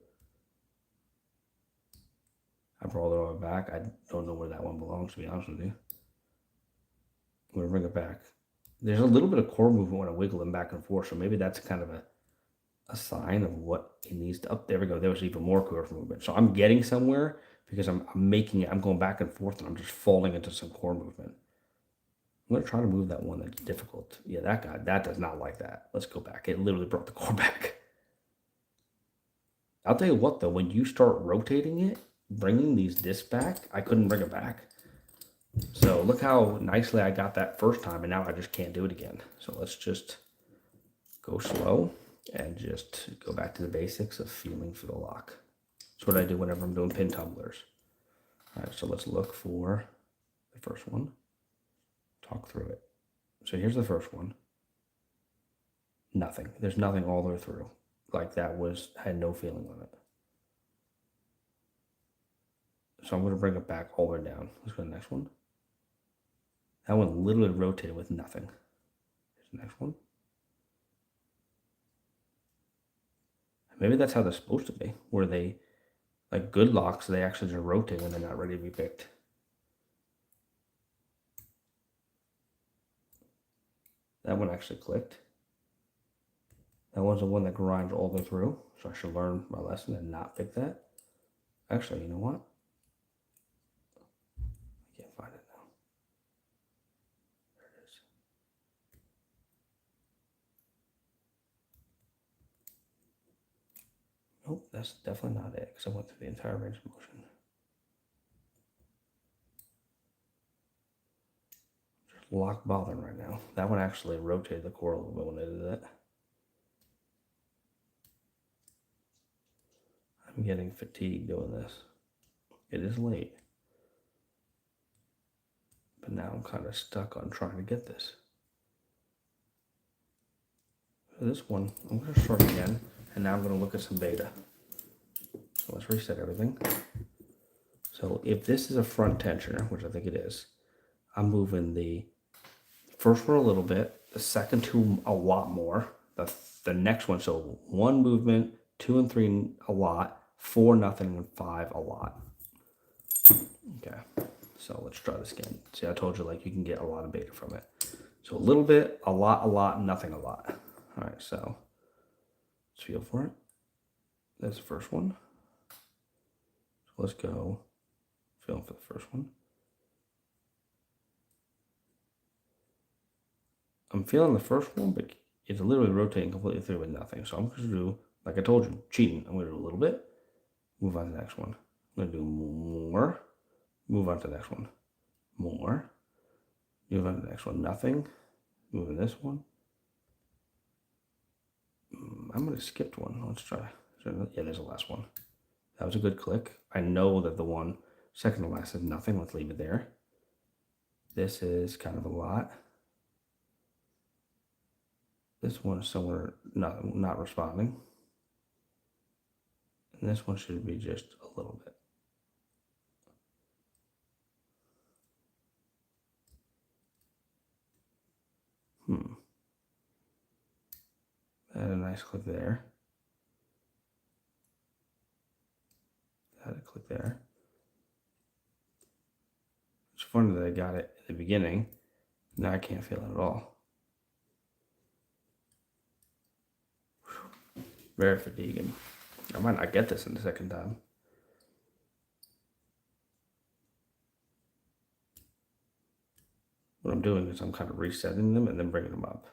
I brought it all the way back. I don't know where that one belongs, to be honest with you. I'm going to bring it back. There's a little bit of core movement when I wiggle them back and forth, so maybe that's kind of a sign of what it needs to. There we go. There was even more core movement. So I'm getting somewhere because I'm making it. I'm going back and forth, and I'm just falling into some core movement. I'm going to try to move that one that's difficult. Yeah, that does not like that. Let's go back. It literally brought the core back. I'll tell you what, though, when you start rotating it, bringing these discs back, I couldn't bring it back. So look how nicely I got that first time, and now I just can't do it again. So let's just go slow and just go back to the basics of feeling for the lock. That's what I do whenever I'm doing pin tumblers. All right, so let's look for the first one. Talk through it. So here's the first one. Nothing. There's nothing all the way through. Like that had no feeling on it. So I'm going to bring it back all the way down. Let's go to the next one. That one literally rotated with nothing. Here's the next one. Maybe that's how they're supposed to be, where they, like good locks, they actually just rotate when they're not ready to be picked. That one actually clicked. That one's the one that grinds all the way through. So I should learn my lesson and not pick that. Actually, you know what? I can't find it now. There it is. Nope, that's definitely not it because I went through the entire range of motion. Just lock bothering right now. That one actually rotated the core a little bit when I did that. I'm getting fatigued doing this. It is late. But now I'm kind of stuck on trying to get this. For this one, I'm going to start again, and now I'm going to look at some beta. So let's reset everything. So if this is a front tensioner, which I think it is, I'm moving the first one a little bit, the second two a lot more, the next one, so 1 movement, 2 and 3 a lot, 4 nothing, and 5 a lot. Okay, so let's try this again. See, I told you like you can get a lot of beta from it. So a little bit, a lot, nothing a lot. All right, so let's feel for it. That's the first one. So let's go feeling for the first one. I'm feeling the first one, but it's literally rotating completely through with nothing. So I'm going to do, like I told you, cheating. I'm going to do a little bit, move on to the next one. I'm going to do more, move on to the next one. More, move on to the next one. Nothing, move on this one. I'm going to skip one. Let's try. Yeah, there's the last one. That was a good click. I know that the one second to last is nothing. Let's leave it there. This is kind of a lot. This one is somewhere not responding. And this one should be just a little bit. Had a nice click there. Had a click there. It's funny that I got it in the beginning. Now I can't feel it at all. Very fatiguing. I might not get this in the second time. What I'm doing is I'm kind of resetting them and then bringing them up.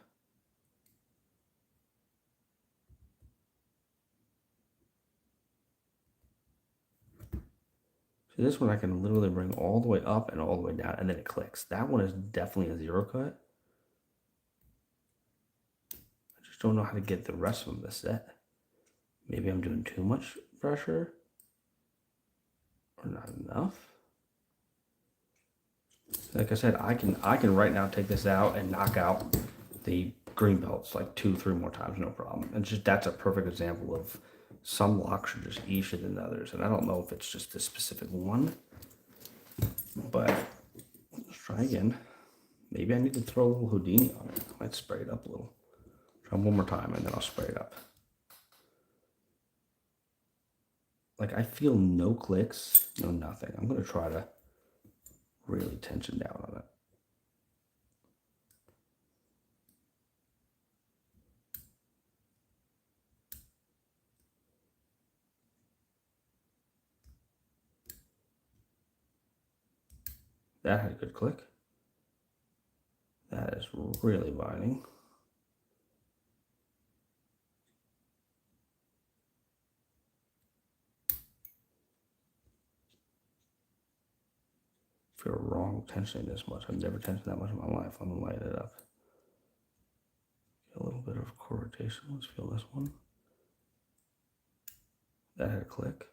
See, this one I can literally bring all the way up and all the way down, and then it clicks. That one is definitely a 0 cut. I just don't know how to get the rest of them to set. Maybe I'm doing too much pressure or not enough. Like I said, I can right now take this out and knock out the green belts like 2-3 more times, no problem. And just that's a perfect example of some locks are just easier than others. And I don't know if it's just this specific one, but let's try again. Maybe I need to throw a little Houdini on it. I might spray it up a little. Try one more time and then I'll spray it up. Like I feel no clicks, no nothing. I'm gonna try to really tension down on it. That had a good click. That is really binding. Feel wrong tensioning this much. I've never tensioned that much in my life. I'm gonna light it up. Get a little bit of core rotation. Let's feel this one. That had a click.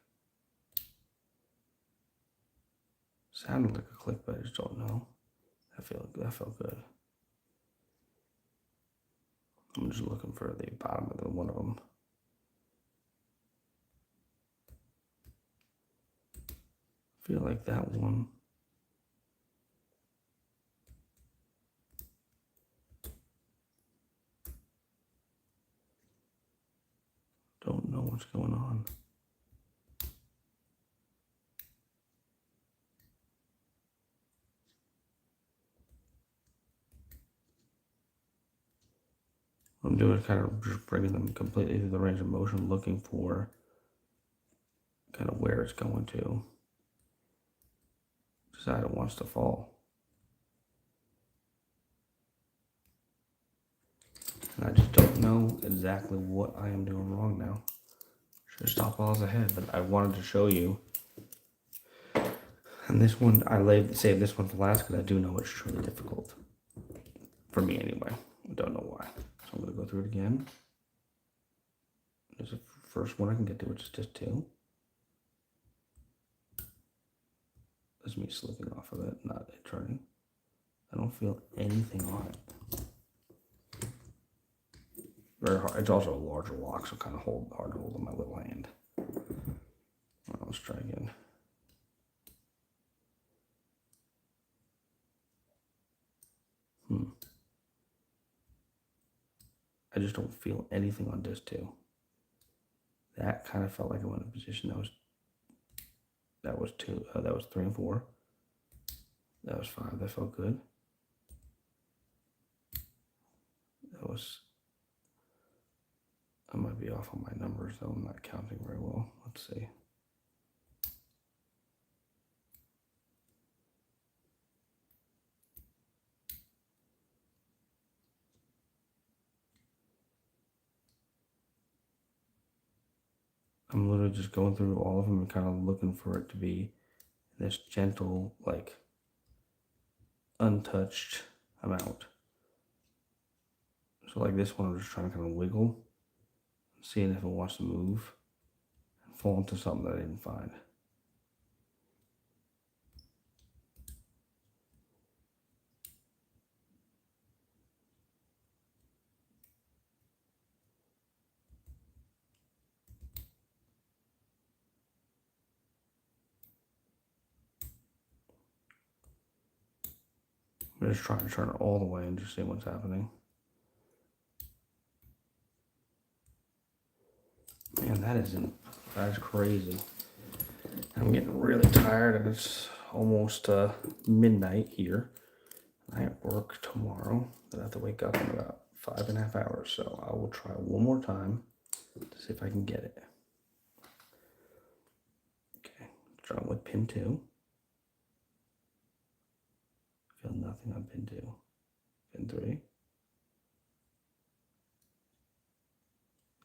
Sounded like a click, but I just don't know. That felt good. I'm just looking for the bottom of one of them. I feel like that one. Don't know what's going on. What I'm doing is kind of just bringing them completely through the range of motion, looking for kind of where it's going to. Decide it wants to fall. And I just don't know exactly what I am doing wrong now. Should have stopped while I was ahead, but I wanted to show you. And this one, I saved this one for last because I do know it's truly difficult. For me anyway. I don't know why. So I'm going to go through it again. There's the first one I can get to, which is just 2. That's me slipping off of it, not it turning. I don't feel anything on it. Very hard. It's also a larger lock, so kind of hard to hold in my little hand. Well, let's try again. I just don't feel anything on disc 2. That kind of felt like I went in position. That was 2. That was 3 and 4. That was 5. That felt good. That was. I might be off on my numbers though. I'm not counting very well. Let's see. I'm literally just going through all of them and kind of looking for it to be this gentle, like, untouched amount. So like this one, I'm just trying to kind of wiggle, seeing if it wants to move, and fall into something that I didn't find. I'm just trying to turn it all the way and just see what's happening. Man, that is crazy. I'm getting really tired and it's almost midnight here. I have work tomorrow. I have to wake up in about 5.5 hours, so I will try one more time to see if I can get it. Okay, start with pin 2. Feel nothing on pin 2. Pin 3.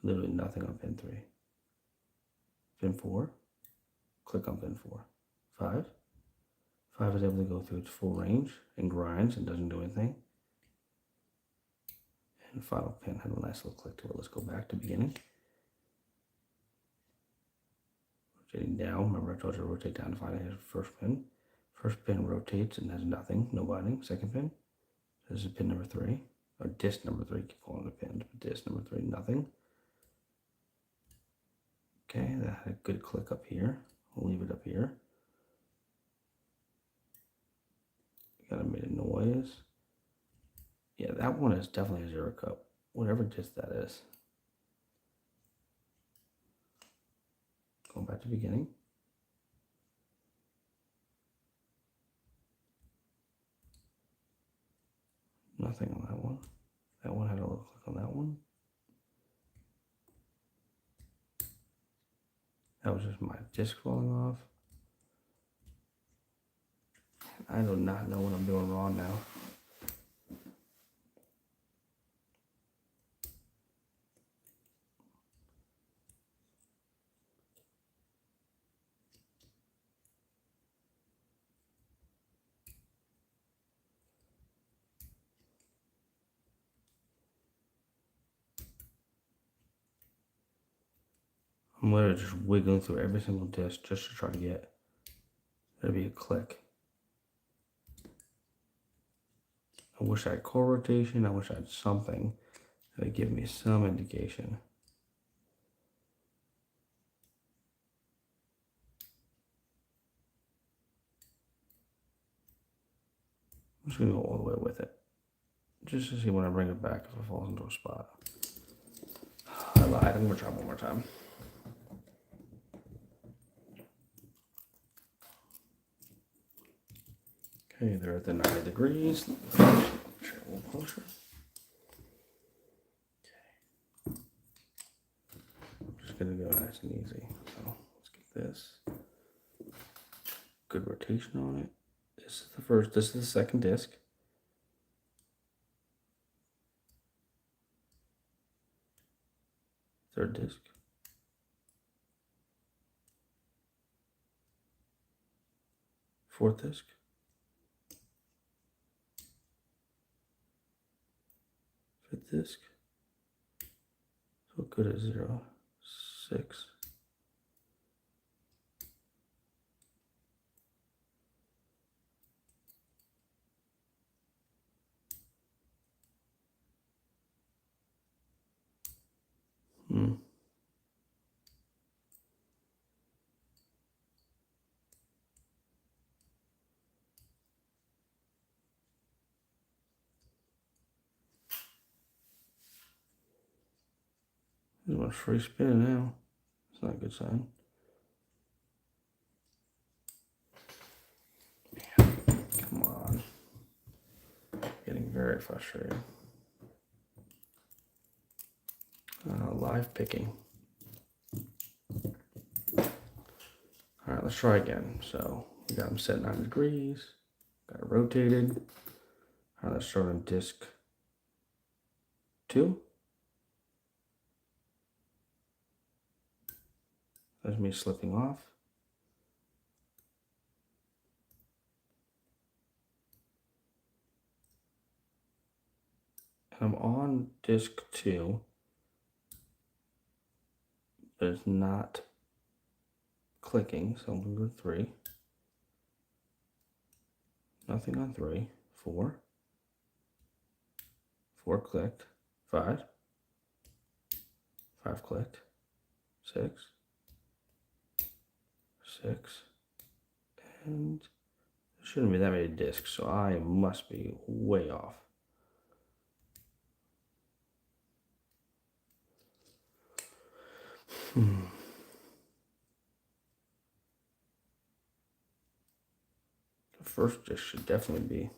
Literally nothing on pin 3. Pin 4. Click on pin 4. 5. 5 is able to go through its full range and grinds and doesn't do anything. And final pin had a nice little click to it. Let's go back to beginning. Rotating down. Remember I told you to rotate down to find the first pin. First pin rotates and has nothing, no binding. Second pin. This is pin number 3. Or disc number 3, keep calling it a pin. Disc number 3, nothing. Okay, that had a good click up here. We'll leave it up here. Kind of made a noise. Yeah, that one is definitely a 0 cup. Whatever disc that is. Going back to beginning. Nothing on that one. That one had a little click on that one. That was just my disc falling off. I do not know what I'm doing wrong now. I'm literally just wiggling through every single disc just to try to get there to be a click. I wish I had core rotation. I wish I had something that would give me some indication. I'm just going to go all the way with it. Just to see when I bring it back if it falls into a spot. I lied. I'm going to try one more time. Okay, they're at the 90 degrees. Chair a little closer. nice and easy. So let's get this. Good rotation on it. This is the first, this is the second disc. Third disc. Fourth disc. Fifth disc. So good at 0, 6. There's one free spin now. It's not a good sign. Come on. Getting very frustrated. Live picking. All right, let's try again. So we got them set 9 degrees. Got it rotated. All right, let's start on disc 2. There's me slipping off. And I'm on disc 2, but it's not clicking, so I'm going to go to 3. Nothing on 3. 4. 4 clicked. 5. 5 clicked. 6. 6. And there shouldn't be that many discs, so I must be way off. The first disc should definitely be.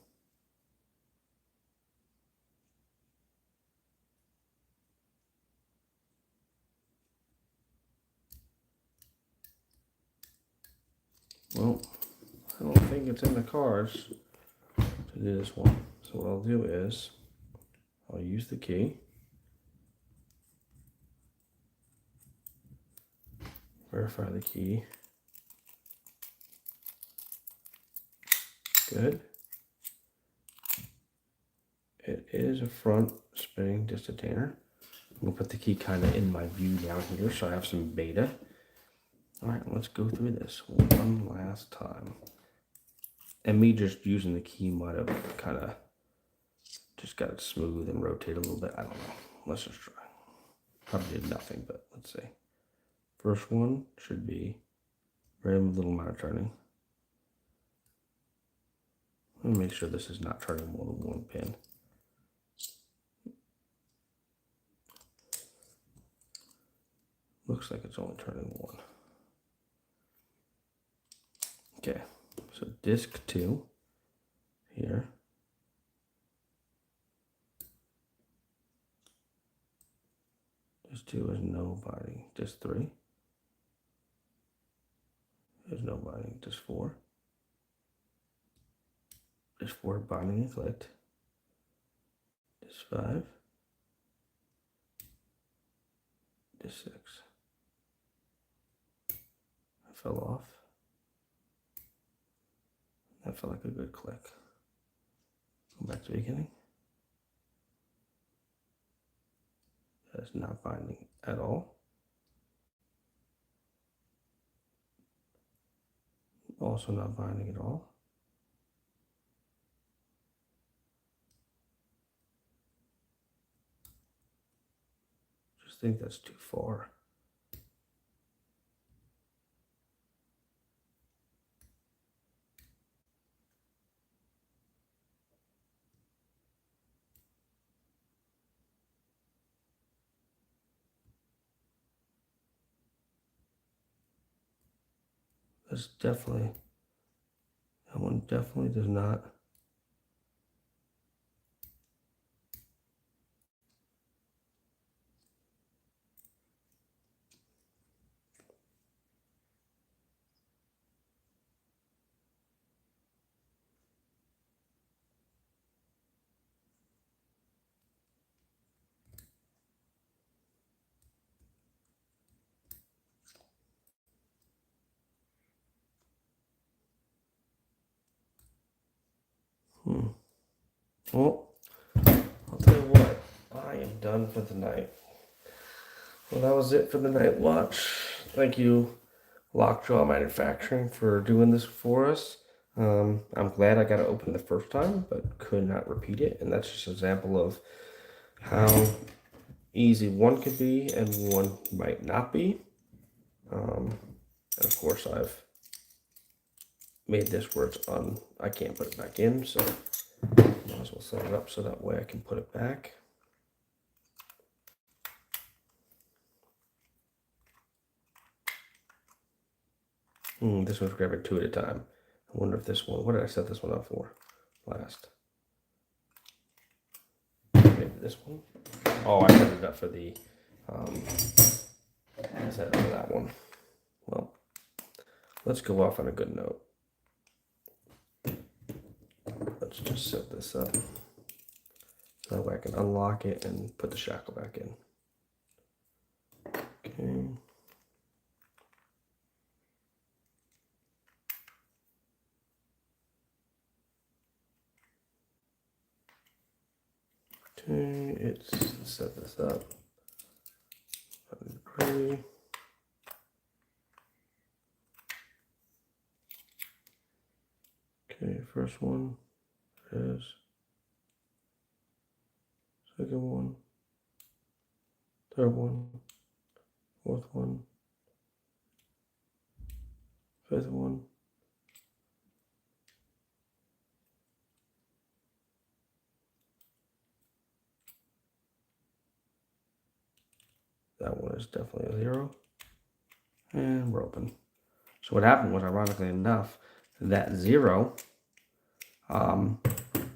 Well, I don't think it's in the cards to do this one. So what I'll do is I'll use the key. Verify the key. Good. It is a front spinning disc detainer. I'm gonna put the key kind of in my view down here so I have some beta. All right, let's go through this one last time. And me just using the key might have kind of just got it smooth and rotate a little bit. I don't know. Let's just try. Probably did nothing, but let's see. First one should be very little amount of turning. Let me make sure this is not turning more than 1 pin. Looks like it's only turning 1. Okay, so disc 2 here. Disc 2 is no binding. Disc 3 is no binding. Disc 4. Disc 4 binding and clicked. Disc 5. Disc 6. I fell off. That felt like a good click. Go back to the beginning. That is not binding at all. Also not binding at all. Just think that's too far. That's definitely, that one definitely does not. Hmm. Well, I'll tell you what, I am done for the night. Well, that was it for the night watch. Thank you, Lockjaw Manufacturing, for doing this for us. I'm glad I got it open the first time, but could not repeat it. And that's just an example of how easy one could be and one might not be. And of course, I've made this where it's on, I can't put it back in, so might as well set it up so that way I can put it back. This one's grabbing two at a time. I wonder if this one, what did I set this one up for last? Maybe this one? Oh, I set it up for the, I set it up for that one. Well, let's go off on a good note. Let's just set this up so that way I can unlock it and put the shackle back in. Okay. Okay, let's set this up. Agree. Okay, first one is, second one, third one, fourth one, fifth one. That one is definitely a 0. And we're open. So what happened was, ironically enough, that 0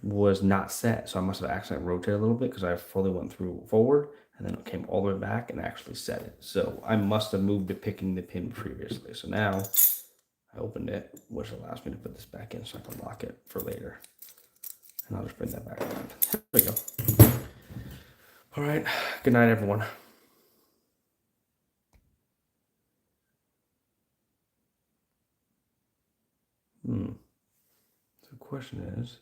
was not set. So I must have accidentally rotated a little bit because I fully went through forward and then it came all the way back and actually set it. So I must have moved to picking the pin previously. So now I opened it, which allows me to put this back in so I can lock it for later. And I'll just bring that back around. There we go. All right. Good night, everyone. The question is,